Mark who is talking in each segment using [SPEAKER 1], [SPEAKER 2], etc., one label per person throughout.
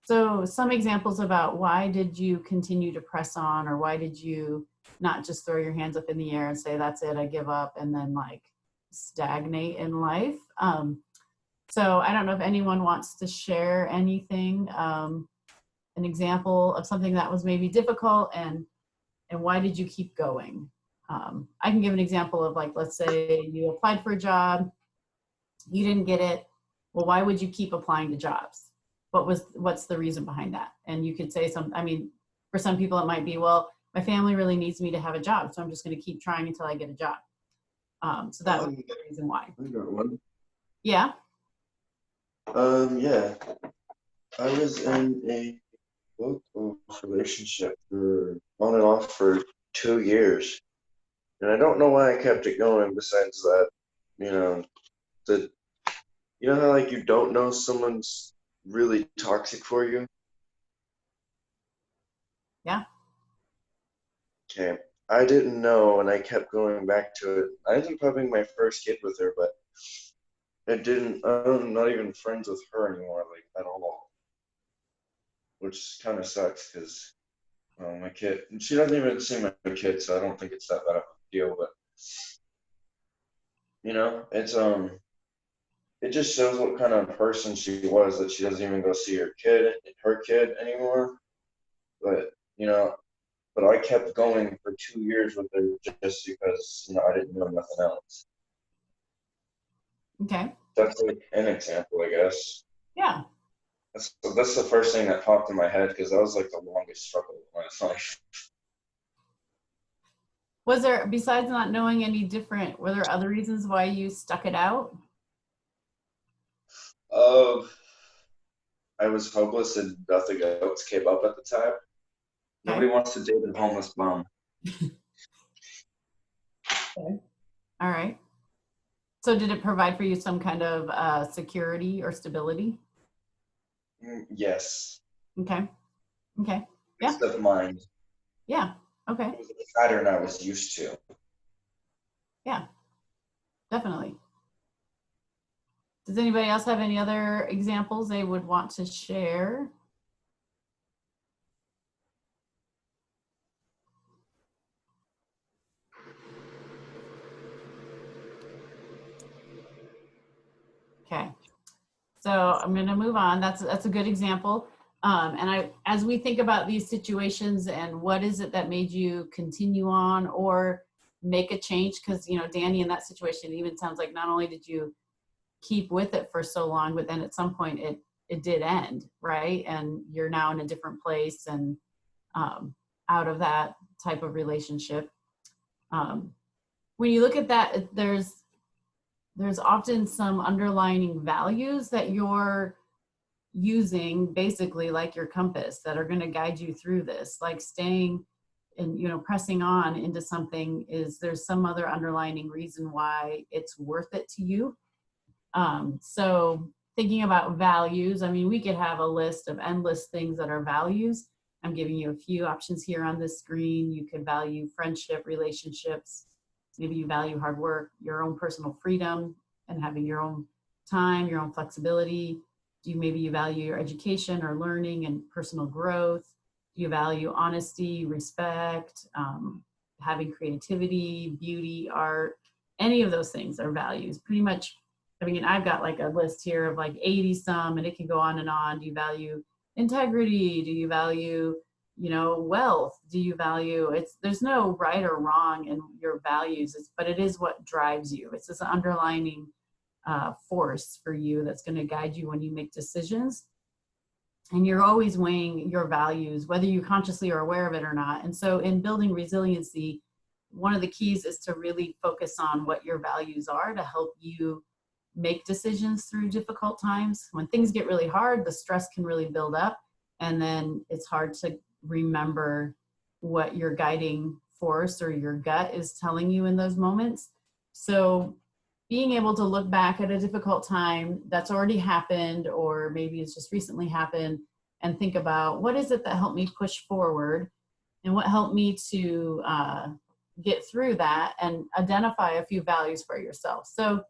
[SPEAKER 1] So some examples about why did you continue to press on, or why did you not just throw your hands up in the air and say, that's it, I give up, and then like stagnate in life. So I don't know if anyone wants to share anything, an example of something that was maybe difficult, and why did you keep going? I can give an example of, like, let's say you applied for a job, you didn't get it. Well, why would you keep applying to jobs? What's the reason behind that? And you could say for some people it might be, well, my family really needs me to have a job, so I'm just going to keep trying until I get a job. So that would be the reason why.
[SPEAKER 2] I got one.
[SPEAKER 1] Yeah.
[SPEAKER 2] Yeah. I was in a relationship for on and off for 2 years. And I don't know why I kept it going besides that, the you know how like you don't know someone's really toxic for you?
[SPEAKER 1] Yeah.
[SPEAKER 2] Okay. I didn't know and I kept going back to it. I ended up having my first kid with her, but I'm not even friends with her anymore, like at all. Which kind of sucks because my kid, she doesn't even see my kid, so I don't think it's that bad of a deal, but it just shows what kind of person she was that she doesn't even go see her kid anymore. But you know, but I kept going for 2 years with her just because I didn't know nothing else.
[SPEAKER 1] Okay.
[SPEAKER 2] That's like an example, I guess.
[SPEAKER 1] Yeah.
[SPEAKER 2] That's the first thing that popped in my head because that was like the longest struggle of my life.
[SPEAKER 1] Was there, besides not knowing any different, were there other reasons why you stuck it out?
[SPEAKER 2] I was hopeless and nothing else came up at the time.
[SPEAKER 1] Okay.
[SPEAKER 2] Nobody wants to date a homeless bum.
[SPEAKER 1] Okay. All right. So did it provide for you some kind of security or stability?
[SPEAKER 2] Yes.
[SPEAKER 1] Okay. Okay. Yeah.
[SPEAKER 2] Peace of mind.
[SPEAKER 1] Yeah. Okay.
[SPEAKER 2] It was a pattern I was used to.
[SPEAKER 1] Yeah. Definitely. Does anybody else have any other examples they would want to share? Okay. So I'm going to move on. That's a good example. As we think about these situations and what is it that made you continue on or make a change, because Danny, in that situation, it even sounds like not only did you keep with it for so long, but then at some point it did end, right? And you're now in a different place and out of that type of relationship. When you look at that, there's often some underlying values that you're using, basically like your compass, that are going to guide you through this, like staying and pressing on into something. There's some other underlying reason why it's worth it to you. So thinking about values, I mean, we could have a list of endless things that are values. I'm giving you a few options here on this screen. You could value friendship, relationships. Maybe you value hard work, your own personal freedom, and having your own time, your own flexibility. Maybe you value your education or learning and personal growth? Do you value honesty, respect, having creativity, beauty, art? Any of those things are values. Pretty much, I mean, I've got like a list here of like 80 some, and it can go on and on. Do you value integrity? Do you value, wealth? Do you value, there's no right or wrong in your values, but it is what drives you. It's this underlining force for you that's going to guide you when you make decisions. And you're always weighing your values, whether you consciously are aware of it or not. And so in building resiliency, one of the keys is to really focus on what your values are to help you make decisions through difficult times. When things get really hard, the stress can really build up, and then it's hard to remember what your guiding force or your gut is telling you in those moments. So being able to look back at a difficult time that's already happened, or maybe it's just recently happened, and think about, what is it that helped me push forward, and what helped me to get through that, and identify a few values for yourself. So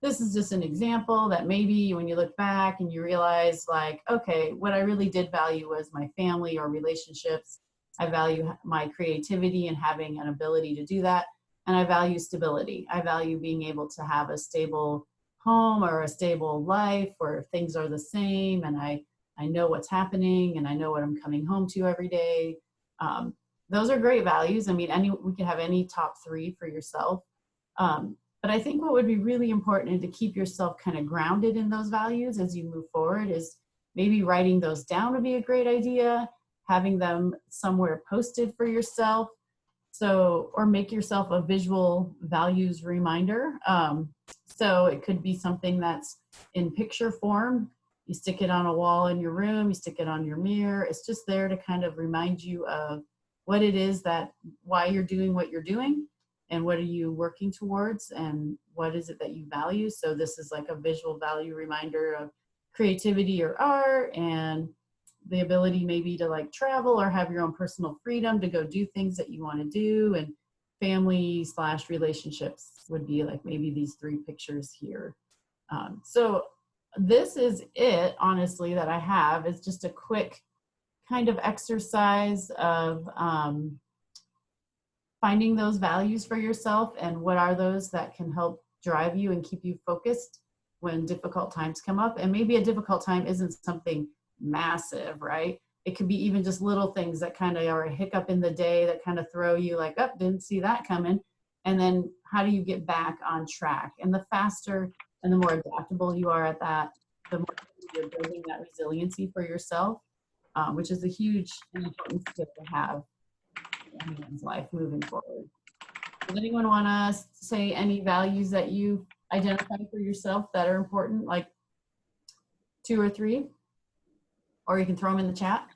[SPEAKER 1] this is just an example that maybe when you look back and you realize like, okay, what I really did value was my family or relationships. I value my creativity and having an ability to do that. And I value stability. I value being able to have a stable home or a stable life where things are the same and I know what's happening and I know what I'm coming home to every day. Um, those are great values. I mean, we can have any top three for yourself. But I think what would be really important to keep yourself kind of grounded in those values as you move forward is maybe writing those down would be a great idea, having them somewhere posted for yourself. So, or make yourself a visual values reminder. So it could be something that's in picture form. You stick it on a wall in your room, you stick it on your mirror. It's just there to kind of remind you of what it is that, why you're doing what you're doing and what are you working towards and what is it that you value. So this is like a visual value reminder of creativity or art and the ability maybe to like travel or have your own personal freedom to go do things that you want to do, and family slash relationships would be like maybe these three pictures here. So this is it, honestly, that I have. It's just a quick kind of exercise of finding those values for yourself and what are those that can help drive you and keep you focused when difficult times come up. And maybe a difficult time isn't something massive, right? It could be even just little things that kind of are a hiccup in the day that kind of throw you like, oh, didn't see that coming. And then how do you get back on track? And the faster and the more adaptable you are at that, the more you're building that resiliency for yourself, which is a huge and important skill to have in anyone's life moving forward. Does anyone want to say any values that you identify for yourself that are important, like 2 or 3? Or you can throw them in the chat.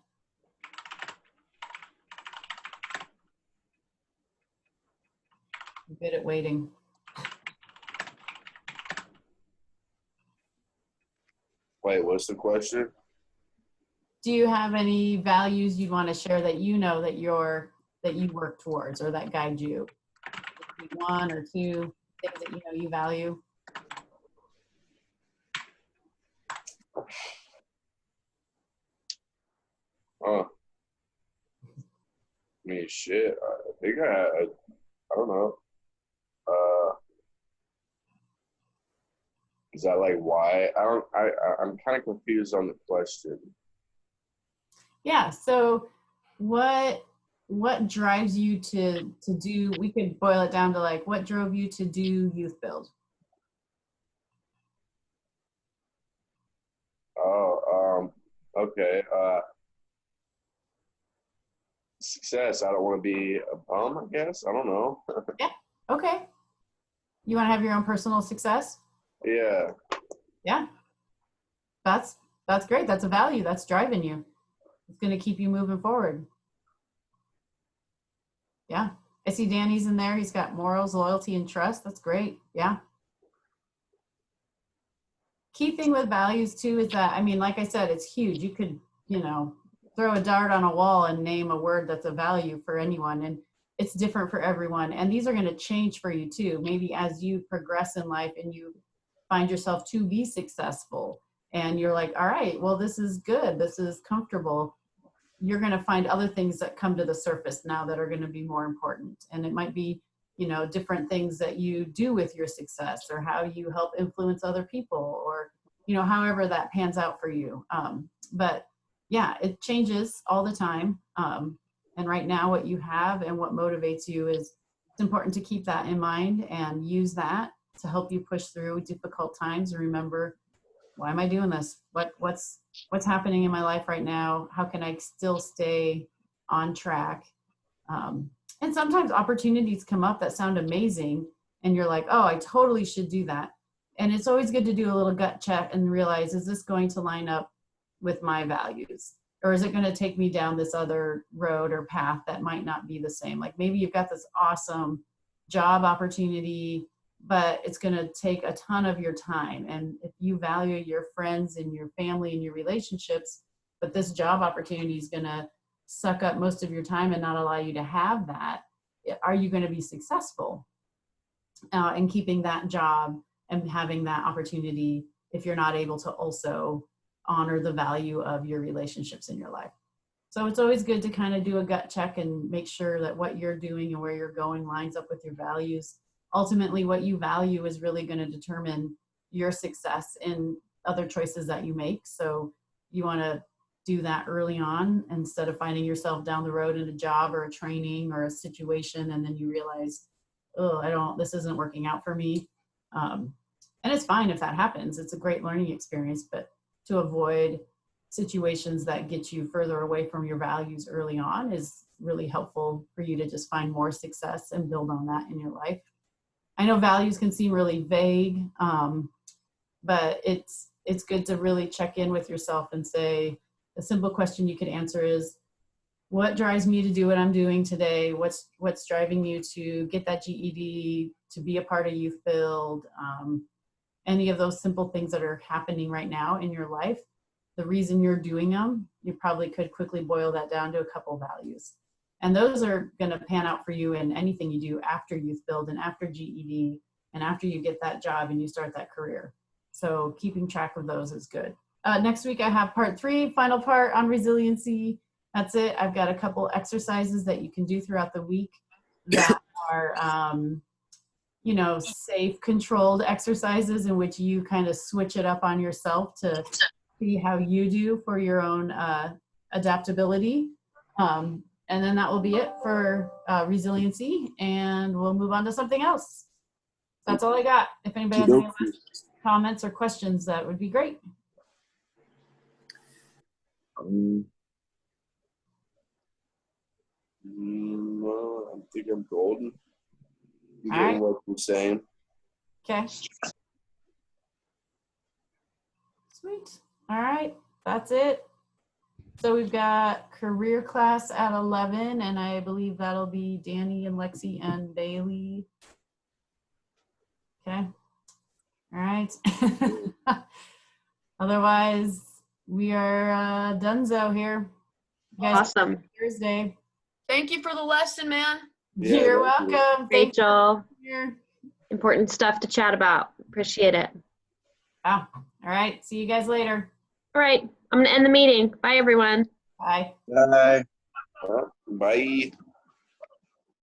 [SPEAKER 1] I'm good at waiting.
[SPEAKER 3] Wait, what's the question?
[SPEAKER 1] Do you have any values you'd want to share that you know that you work towards or that guide you? 1 or 2 things that you know you value?
[SPEAKER 3] I mean, shit. I think I don't know. Is that like why? I'm kind of confused on the question.
[SPEAKER 1] Yeah. So what drives you to do, we could boil it down to like, what drove you to do Youth Build?
[SPEAKER 3] Oh, okay. Success. I don't want to be a bum, I guess. I don't know.
[SPEAKER 1] Yeah. Okay. You want to have your own personal success?
[SPEAKER 3] Yeah.
[SPEAKER 1] Yeah. That's great. That's a value that's driving you. It's going to keep you moving forward. Yeah. I see Danny's in there. He's got morals, loyalty, and trust. That's great. Yeah. Key thing with values too is that, I mean, like I said, it's huge. You could, throw a dart on a wall and name a word that's a value for anyone. And it's different for everyone. And these are going to change for you too. Maybe as you progress in life and you find yourself to be successful and you're like, all right, well, this is good. This is comfortable. You're going to find other things that come to the surface now that are going to be more important. And it might be, different things that you do with your success or how you help influence other people or, however that pans out for you. But yeah, it changes all the time. And right now what you have and what motivates you is, it's important to keep that in mind and use that to help you push through difficult times and remember, why am I doing this? What's happening in my life right now? How can I still stay on track? And sometimes opportunities come up that sound amazing and you're like, oh, I totally should do that. And it's always good to do a little gut check and realize, is this going to line up with my values? Or is it going to take me down this other road or path that might not be the same? Like maybe you've got this awesome job opportunity, but it's going to take a ton of your time. And if you value your friends and your family and your relationships, but this job opportunity is going to suck up most of your time and not allow you to have that, are you going to be successful in keeping that job and having that opportunity if you're not able to also honor the value of your relationships in your life. So it's always good to kind of do a gut check and make sure that what you're doing and where you're going lines up with your values. Ultimately, what you value is really going to determine your success in other choices that you make. So you want to do that early on instead of finding yourself down the road in a job or a training or a situation, and then you realize, oh, this isn't working out for me. And it's fine if that happens. It's a great learning experience, but to avoid situations that get you further away from your values early on is really helpful for you to just find more success and build on that in your life. I know values can seem really vague, but it's good to really check in with yourself and say, a simple question you could answer is, what drives me to do what I'm doing today? What's driving you to get that GED, to be a part of Youth Build? Any of those simple things that are happening right now in your life, the reason you're doing them, you probably could quickly boil that down to a couple values. And those are going to pan out for you in anything you do after Youth Build and after GED and after you get that job and you start that career. So keeping track of those is good. Next week I have part 3, final part on resiliency. That's it. I've got a couple exercises that you can do throughout the week that are, safe, controlled exercises in which you kind of switch it up on yourself to see how you do for your own adaptability. And then that will be it for resiliency, and we'll move on to something else. That's all I got. If anybody has any last comments or questions, that would be great.
[SPEAKER 3] Well, I think I'm golden.
[SPEAKER 1] All right.
[SPEAKER 3] What you're saying.
[SPEAKER 1] Okay. Sweet. All right. That's it. So we've got career class at 11, and I believe that'll be Danny and Lexi and Bailey. Okay. All right. Otherwise, we are donezo here. You guys,
[SPEAKER 4] Awesome.
[SPEAKER 1] Thursday.
[SPEAKER 5] Thank you for the lesson, man.
[SPEAKER 3] Yeah,
[SPEAKER 1] You're
[SPEAKER 3] thank you.
[SPEAKER 1] welcome.
[SPEAKER 4] Great,
[SPEAKER 1] Thank you
[SPEAKER 4] Joel.
[SPEAKER 1] for being here.
[SPEAKER 4] Important stuff to chat about. Appreciate it.
[SPEAKER 1] Wow. All right. See you guys later.
[SPEAKER 4] All right. I'm going to end the meeting. Bye, everyone.
[SPEAKER 1] Bye.
[SPEAKER 2] Bye.
[SPEAKER 3] Bye.